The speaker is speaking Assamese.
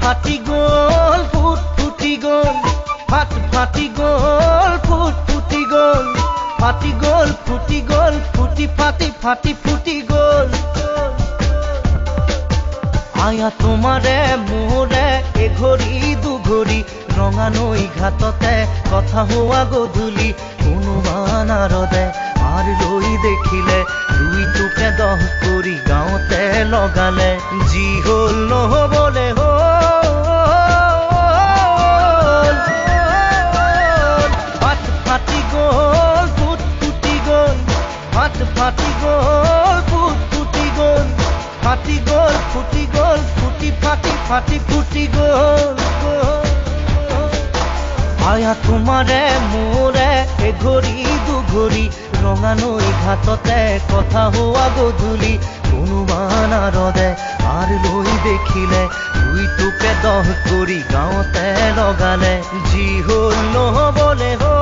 ফাটি গ'ল ফুট ফুটি গ'ল ফাটি গ'ল ফুট ফুটি গ'ল ফাটি গ'ল ফুটি গ'ল ফুটি ফাটি ফুটি গ'ল আয়া তোমাৰে মোৰে এঘৰি দুঘৰি ৰঙা নৈ ঘাটতে কথা হোৱা গধূলি অনুমান আৰদে আৰ লৈ দেখিলে দুই টুকে দহ কৰি গাঁৱতে লগালে যি হ'ল নহ'বলে হ'ল ফাটি গ'ল ফুট ফুটি গ'ল ফাটি গ'ল ফুট ফুটি গ'ল ফাটি গ'ল ফুটি গ'ল ফুটি ফাটি ফুটি গ'ল আয়া তোমাৰে মোৰে এঘৰি দুঘৰি ৰঙা নৈ ঘাটতে কথা হোৱা গধূলি অনুমান আৰদে আৰ লৈ দেখিলে দুই টুকে দহ কৰি গাঁৱতে লগালে যি হ'ল নহ'বলে হ'ল